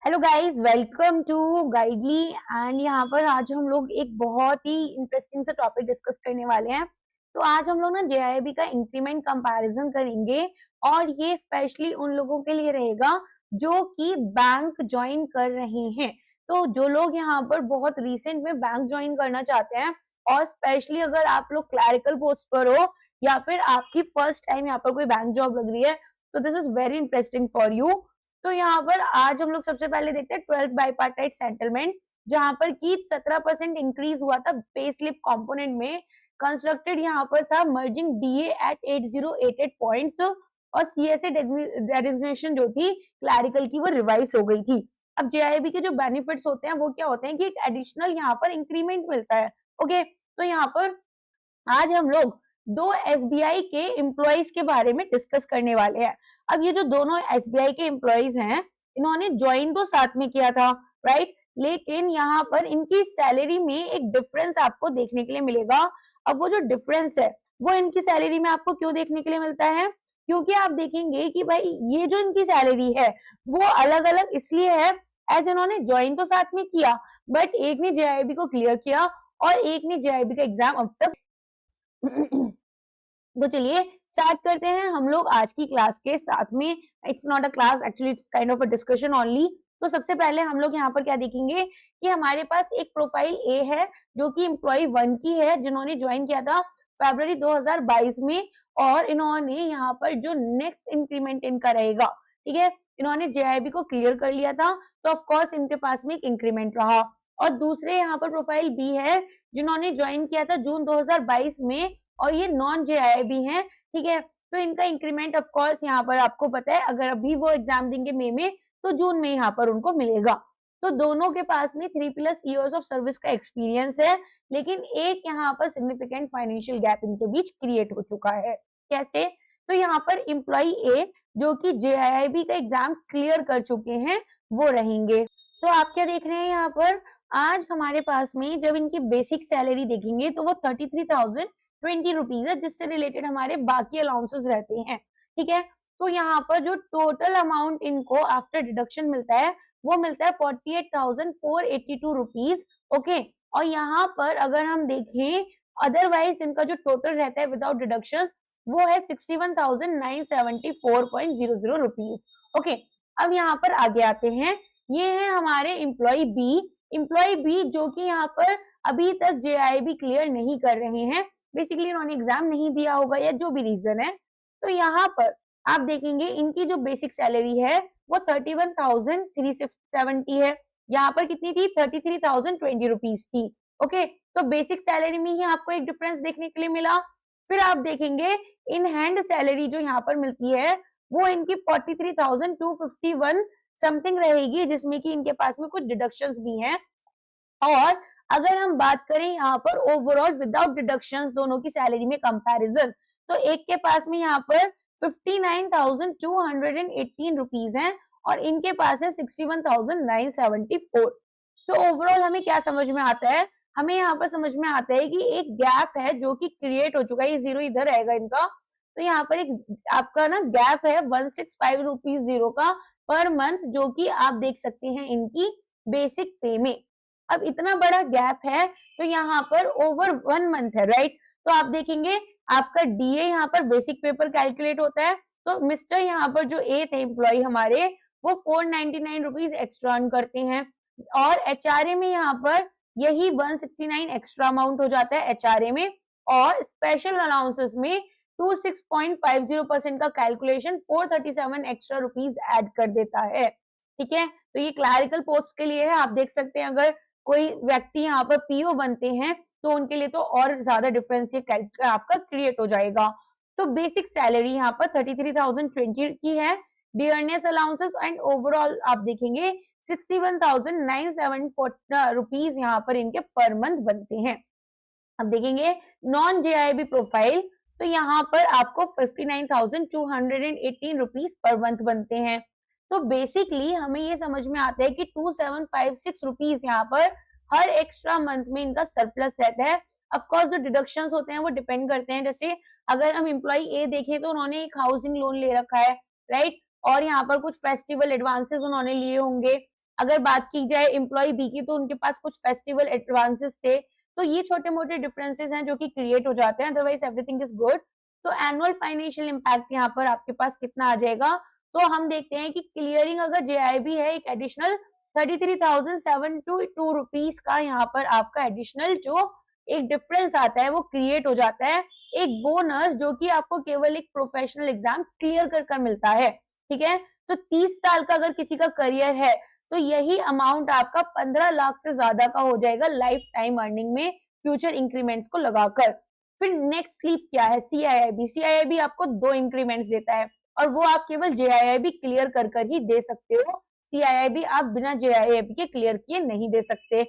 Hello guys, welcome to Guidely. And यहाँ पर आज हम लोग एक बहुत ही इंटरेस्टिंग सा टॉपिक डिस्कस करने वाले हैं। तो आज हम लोग ना जेआईबी का इंक्रीमेंट कंपैरिजन करेंगे और ये स्पेशली उन लोगों के लिए रहेगा जो कि बैंक ज्वाइन कर रहे हैं। तो जो लोग यहाँ पर बहुत रिसेंट में बैंक ज्वाइन करना चाहते हैं और स्पेशली अगर आप लोग क्लैरिकल पोस्ट पर हो या फिर आपकी फर्स्ट टाइम यहाँ पर कोई बैंक जॉब लग रही है, तो this is very interesting for you. तो यहाँ पर आज हम लोग सबसे पहले देखते हैं 12th बाइपार्टाइट सेटलमेंट, जहां पर की 17% इंक्रीज हुआ था पे स्लिप कंपोनेंट में। कंस्ट्रक्टेड यहाँ पर था मर्जिंग डीए एट 8088 पॉइंट्स और सीएसए डेजिग्नेशन जो थी क्लैरिकल की वो रिवाइज हो गई थी। अब जेआईबी के जो बेनिफिट्स होते हैं वो क्या होते हैं कि एक एडिशनल यहाँ पर इंक्रीमेंट मिलता है। ओके, तो यहाँ पर आज हम लोग दो एसबीआई के एम्प्लॉइज के बारे में डिस्कस करने वाले हैं। अब ये जो दोनों एसबीआई के एम्प्लॉइज हैं, इन्होंने ज्वाइन तो साथ में किया था, राइट, लेकिन यहाँ पर इनकी सैलरी में एक डिफरेंस आपको देखने के लिए मिलेगा। अब वो जो डिफरेंस है वो इनकी सैलरी में आपको क्यों देखने के लिए मिलता है? क्योंकि आप देखेंगे कि भाई ये जो इनकी सैलरी है वो अलग अलग इसलिए है एज इन्होंने ज्वाइन तो साथ में किया, बट एक ने जेआईबी को क्लियर किया और एक ने जेआईबी का एग्जाम अब तक तो चलिए स्टार्ट करते हैं हम लोग आज की क्लास के साथ में। It's not a class, actually it's kind of a discussion only. तो सबसे पहले हम लोग यहाँ पर क्या देखेंगे कि हमारे पास एक प्रोफाइल ए है जो कि एम्प्लॉय 1 की है, जिन्होंने ज्वाइन किया था फरवरी 2022 में, और इन्होंने यहाँ पर जो नेक्स्ट इंक्रीमेंट इनका रहेगा, ठीक है, इन्होंने जेआईबी को क्लियर कर लिया था तो ऑफ कोर्स इनके पास में एक इंक्रीमेंट रहा। और दूसरे यहाँ पर प्रोफाइल बी है जिन्होंने ज्वाइन किया था जून 2022 में और ये नॉन जेआईबी हैं, ठीक है। तो इनका इंक्रीमेंट ऑफ कोर्स यहाँ पर आपको पता है, अगर अभी वो एग्जाम देंगे मई में तो जून में यहाँ पर उनको मिलेगा। तो दोनों के पास में 3+ इयर्स ऑफ सर्विस का एक्सपीरियंस है, लेकिन एक यहाँ पर सिग्निफिकेंट फाइनेंशियल गैप इनके बीच क्रिएट हो चुका है। कैसे? तो यहाँ पर एम्प्लॉय ए जो कि जेआईबी का एग्जाम क्लियर कर चुके हैं वो रहेंगे। तो आप क्या देख रहे हैं यहाँ पर, आज हमारे पास में जब इनकी बेसिक सैलरी देखेंगे तो वो 33,020 रुपीज है, जिससे रिलेटेड हमारे बाकी अलाउंसेस रहते हैं, ठीक है। तो यहाँ पर जो टोटल अमाउंट इनको आफ्टर डिडक्शन मिलता है वो मिलता है 48,482 रुपीज। ओके, और यहाँ पर अगर हम देखें अदरवाइज इनका जो टोटल रहता है विदाउट डिडक्शन वो है 61,974.00 रुपीज। ओके, अब यहाँ पर आगे आते हैं, ये है हमारे एम्प्लॉय बी। एम्प्लॉय बी जो कि यहाँ पर अभी तक जेआईबी क्लियर नहीं कर रहे हैं, बेसिकली इन्होंने एग्जाम नहीं दिया होगा या जो भी रीजन है। तो यहाँ पर आप देखेंगे इनकी जो बेसिक सैलरी है वो 31,370 है, यहाँ पर कितनी थी 33,020 रुपीज थी। ओके, तो बेसिक सैलरी में ही आपको एक डिफरेंस देखने के लिए मिला। फिर आप देखेंगे इन हैंड सैलरी जो यहाँ पर मिलती है वो इनकी 43,251 समथिंग रहेगी, जिसमें कि इनके पास में कुछ डिडक्शंस भी हैं। और अगर हम बात करें यहाँ पर ओवरऑल विदाउट डिडक्शंस दोनों की सैलरी में कंपैरिजन, तो एक के पास में यहाँ पर 59,218 रुपीज हैं और इनके पास है 61,974। तो ओवरऑल हमें क्या समझ में आता है? हमें यहाँ पर समझ में आता है कि एक गैप है जो कि क्रिएट हो चुका है, ये जीरो इधर रहेगा इनका, तो यहाँ पर एक आपका ना गैप है 165 रुपीज जीरो का पर मंथ, जो कि आप देख सकते हैं इनकी बेसिक पे में। अब इतना बड़ा गैप है तो यहाँ पर ओवर 1 मंथ है, राइट। तो आप देखेंगे आपका डीए यहाँ पर बेसिक पेपर कैलकुलेट होता है, तो मिस्टर यहाँ पर जो ए थे एम्प्लॉय हमारे वो 499 रुपीज एक्स्ट्रा अर्न करते हैं, और एचआरए में यहाँ पर यही 169 एक्स्ट्रा अमाउंट हो जाता है एचआरए में, और स्पेशल अलाउंसेस में 26.50% का कैलकुलेशन 437 एक्स्ट्रा रुपीज ऐड कर देता है, ठीक है। तो ये क्लैरिकल पोस्ट के लिए है, आप देख सकते हैं अगर कोई व्यक्ति यहाँ पर पीओ बनते हैं तो उनके लिए तो और ज्यादा डिफरेंस ये आपका क्रिएट हो जाएगा। तो बेसिक सैलरी यहाँ पर 33,020 की है, डियरनेस अलाउंसेस एंड ओवरऑल आप देखेंगे 61,974 रुपीज यहाँ पर इनके पर मंथ बनते हैं। अब देखेंगे नॉन जेआईबी प्रोफाइल, तो यहाँ पर आपको 59,218 रुपीज पर मंथ बनते हैं। तो बेसिकली हमें ये समझ में आता है कि 2756 रुपीज यहाँ पर हर एक्स्ट्रा मंथ में इनका सरप्लस रहता है। ऑफ कोर्स जो डिडक्शंस होते हैं वो डिपेंड करते हैं, जैसे अगर हम एम्प्लॉय ए देखें तो उन्होंने एक हाउसिंग लोन ले रखा है, राइट, और यहाँ पर कुछ फेस्टिवल एडवांसेस उन्होंने लिए होंगे, अगर बात की जाए एम्प्लॉय बी की, तो उनके पास कुछ फेस्टिवल एडवांसेस थे। तो ये छोटे मोटे डिफरेंसेस हैं जो कि क्रिएट हो जाते हैं, अदरवाइज एवरीथिंग इज गुड। तो एनुअल फाइनेंशियल इम्पैक्ट यहाँ पर आपके पास कितना आ जाएगा, तो हम देखते हैं कि क्लियरिंग अगर जेआईबी है एक एडिशनल 33,722 रुपीज का यहाँ पर आपका एडिशनल जो एक डिफरेंस आता है वो क्रिएट हो जाता है, एक बोनस जो कि आपको केवल एक प्रोफेशनल एग्जाम क्लियर कर कर मिलता है। ठीक है, तो 30 साल का अगर किसी का करियर है तो यही अमाउंट आपका 15 लाख से ज्यादा का हो जाएगा लाइफ टाइम अर्निंग में फ्यूचर इंक्रीमेंट्स को लगाकर। फिर नेक्स्ट लीप क्या है, सीआईआईबी। सीआईआईबी आपको 2 इंक्रीमेंट्स देता है और वो आप केवल जेआईआईबी क्लियर कर कर ही दे सकते हो, सीआईआईबी आप बिना जेआईआईबी के क्लियर किए नहीं दे सकते।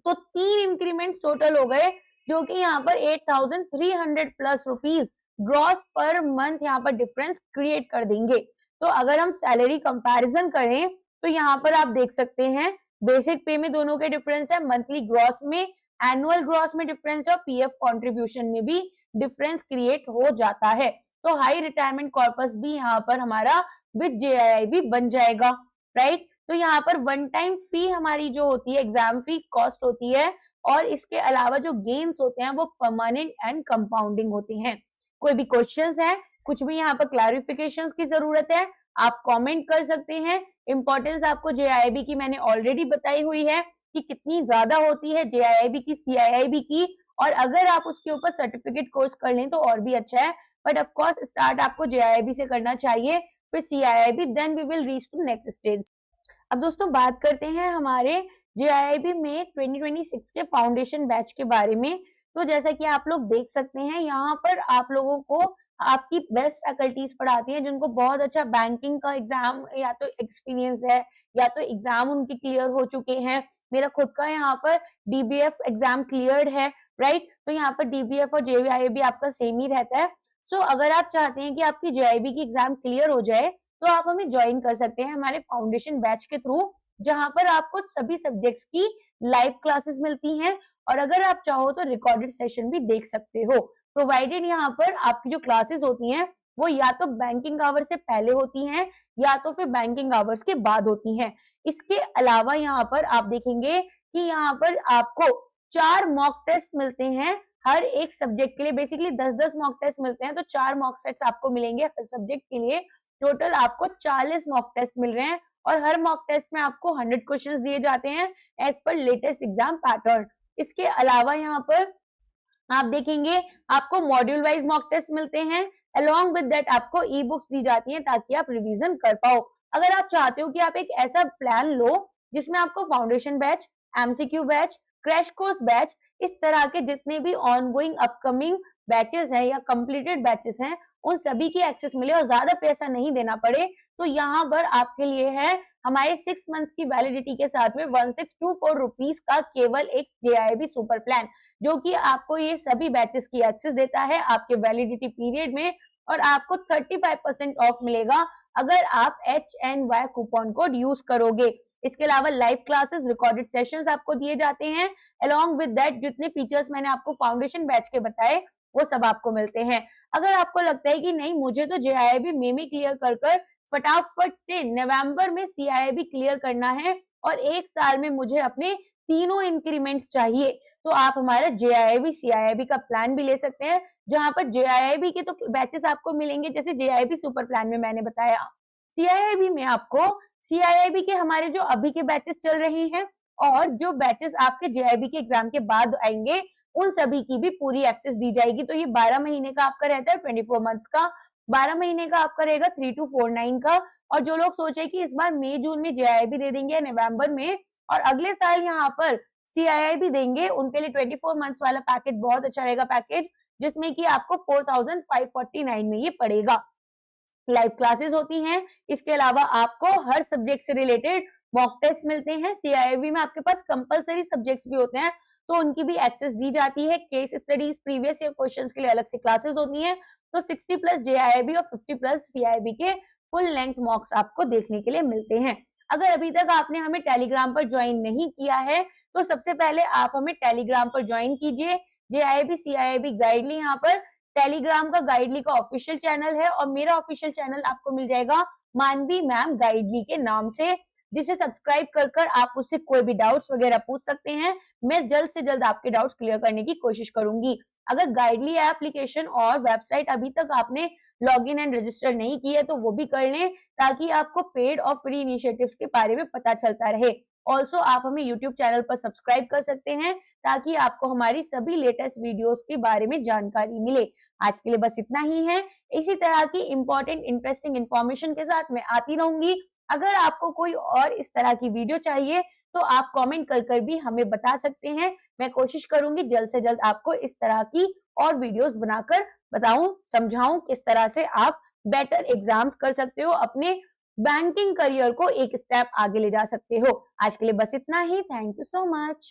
तो 3 इंक्रीमेंट्स टोटल हो गए जो कि यहाँ पर 8,300 plus rupees gross per month यहाँ पर डिफरेंस क्रिएट कर देंगे। तो अगर हम सैलरी कंपैरिजन करें तो यहाँ पर आप देख सकते हैं बेसिक पे में दोनों के डिफरेंस है, मंथली ग्रॉस में, एनुअल ग्रॉस में डिफरेंस है और पीएफ कंट्रीब्यूशन में भी डिफरेंस क्रिएट हो जाता है। तो हाई रिटायरमेंट कॉर्पस भी यहाँ पर हमारा विद जेआईआईबी बन जाएगा, राइट। तो यहाँ पर वन टाइम फी हमारी जो होती है एग्जाम फी कॉस्ट होती है और इसके अलावा जो गेन्स होते हैं वो परमानेंट एंड कंपाउंडिंग होते हैं। कोई भी क्वेश्चंस है, कुछ भी यहाँ पर क्लैरिफिकेशंस की जरूरत है, आप कमेंट कर सकते हैं। इंपॉर्टेंस आपको जेआईबी की मैंने ऑलरेडी बताई हुई है कि कितनी ज्यादा होती है जेआईबी की सीआईआईबी की, और अगर आप उसके ऊपर सर्टिफिकेट कोर्स कर लें तो और भी अच्छा है, बट ऑफ कोर्स स्टार्ट आपको जेआईबी से करना चाहिए, फिर CAIIB, then we will reach to next stage. अब दोस्तों बात करते हैं हमारे जेआईआईबी में 2026 के फाउंडेशन बैच के बारे में। तो जैसा कि आप लोग देख सकते हैं यहाँ पर आप लोगों को आपकी बेस्ट फैकल्टीज पढ़ाती हैं जिनको बहुत अच्छा बैंकिंग का एग्जाम या तो एक्सपीरियंस है या तो एग्जाम उनके क्लियर हो चुके हैं। मेरा खुद का यहाँ पर डीबीएफ एग्जाम क्लियर्ड है, राइट। तो यहाँ पर डीबीएफ और जेआईबी आपका सेम ही रहता है। सो अगर आप चाहते हैं कि आपकी जेआईबी की एग्जाम क्लियर हो जाए तो आप हमें ज्वाइन कर सकते हैं हमारे फाउंडेशन बैच के थ्रू, जहां पर आपको सभी सब्जेक्ट्स की लाइव क्लासेस मिलती हैं और अगर आप चाहो तो रिकॉर्डेड सेशन भी देख सकते हो, प्रोवाइडेड यहाँ पर आपकी जो क्लासेस होती हैं वो या तो बैंकिंग आवर्स से पहले होती हैं या तो फिर बैंकिंग आवर्स के बाद होती हैं। इसके अलावा यहाँ पर आप देखेंगे कि यहाँ पर आपको 4 मॉक टेस्ट मिलते हैं हर एक सब्जेक्ट के लिए, बेसिकली 10-10 मॉक टेस्ट मिलते हैं, तो 4 मॉक सेट्स आपको मिलेंगे हर सब्जेक्ट के लिए। टोटल आपको 40 मॉक टेस्ट मिल रहे हैं और हर मॉक टेस्ट में आपको 100 क्वेश्चंस दिए जाते हैं as per latest exam pattern. इसके अलावा यहाँ पर आप देखेंगे आपको मॉड्यूल वाइज मॉक टेस्ट मिलते हैं, अलोंग विद दैट आपको ई बुक्स दी जाती हैं ताकि आप रिवीजन कर पाओ। अगर आप चाहते हो कि आप एक ऐसा प्लान लो जिसमें आपको foundation batch, MCQ batch, crash course batch, इस तरह के जितने भी ऑनगोइंग अपकमिंग बैचेस हैं या कंप्लीटेड बैचेस हैं उन सभी की एक्सेस मिले और ज्यादा पैसा नहीं देना पड़े, तो यहाँ पर आपके लिए है हमारे 6 मंथ्स की वैलिडिटी के साथ में 1624 रुपीज का केवल एक जेआईबी सुपर प्लान, जो कि आपको ये सभी बैचेस की एक्सेस देता है आपके वैलिडिटी पीरियड में, और आपको 35% ऑफ मिलेगा अगर आप HNY कूपन कोड यूज करोगे। इसके अलावा लाइव क्लासेस, रिकॉर्डेड सेशंस आपको दिए जाते हैं, अलोंग विद दैट जितने फीचर्स मैंने आपको फाउंडेशन बैच के बताए वो सब आपको मिलते हैं। अगर आपको लगता है कि नहीं मुझे तो जेआईबी में क्लियर कर कर फटाफट से नवंबर में सीआईबी क्लियर करना है और 1 साल में मुझे अपने तीनों इंक्रीमेंट्स चाहिए, तो आप हमारा जेआईबी सीआईबी का प्लान भी ले सकते हैं, जहां पर जेआईबी के तो बैचेस आपको मिलेंगे जैसे जेआईबी सुपर प्लान में मैंने बताया। सीआईबी में आपको सीआईबी के हमारे जो अभी के बैचेस चल रहे हैं और जो बैचेस आपके जेआईबी के एग्जाम के बाद आएंगे उन सभी की भी पूरी एक्सेस दी जाएगी। तो ये 12 महीने का आपका रहता है, 24 मंथ्स का, 12 महीने का आपका रहेगा 3249 का। और जो लोग सोचे कि इस बार मई जून में जेआईबी दे देंगे नवंबर में और अगले साल यहाँ पर सीआईआईबी देंगे, उनके लिए 24 मंथ्स वाला पैकेज बहुत अच्छा रहेगा पैकेज, जिसमें कि आपको 4549 में ये पड़ेगा। लाइव क्लासेस होती हैं, इसके अलावा आपको हर सब्जेक्ट से रिलेटेड मॉक टेस्ट मिलते हैं। सीआईबी में आपके पास कंपलसरी सब्जेक्ट्स भी होते हैं तो उनकी भी एक्सेस दी जाती है। Case studies, previous year questions के लिए अलग से क्लासेस होती हैं। तो 60 प्लस जेआईबी और 50 प्लस सीआईबी के फुल लेंथ मॉक्स आपको देखने के लिए मिलते हैं। अगर अभी तक आपने हमें टेलीग्राम पर ज्वाइन नहीं किया है तो सबसे पहले आप हमें टेलीग्राम पर ज्वाइन कीजिए। जेआईबी सीआईबी गाइडली यहाँ पर टेलीग्राम का गाइडली का ऑफिशियल चैनल है और मेरा ऑफिशियल चैनल आपको मिल जाएगा मानवी मैम गाइडली के नाम से। जिसे सब्सक्राइब कर आप उससे कोई भी डाउट्स वगैरह पूछ सकते हैं। मैं जल्द से जल्द आपके डाउट्स क्लियर करने की कोशिश करूंगी। अगर गाइडली एप्लीकेशन और वेबसाइट अभी तक आपने लॉगिन एंड रजिस्टर नहीं की है तो वो भी कर लें, ताकि आपको पेड और फ्री इनिशिएटिव्स के बारे में पता चलता रहे। ऑल्सो आप हमें यूट्यूब चैनल पर सब्सक्राइब कर सकते हैं, ताकि आपको हमारी सभी लेटेस्ट वीडियोस के बारे में जानकारी मिले। आज के लिए बस इतना ही है। इसी तरह की इंपॉर्टेंट इंटरेस्टिंग इन्फॉर्मेशन के साथ मैं आती रहूंगी। अगर आपको कोई और इस तरह की वीडियो चाहिए तो आप कमेंट कर भी हमें बता सकते हैं। मैं कोशिश करूंगी जल्द से जल्द आपको इस तरह की और वीडियोस बनाकर बताऊं, समझाऊं किस तरह से आप बेटर एग्जाम्स कर सकते हो, अपने बैंकिंग करियर को एक स्टेप आगे ले जा सकते हो। आज के लिए बस इतना ही। Thank you so much.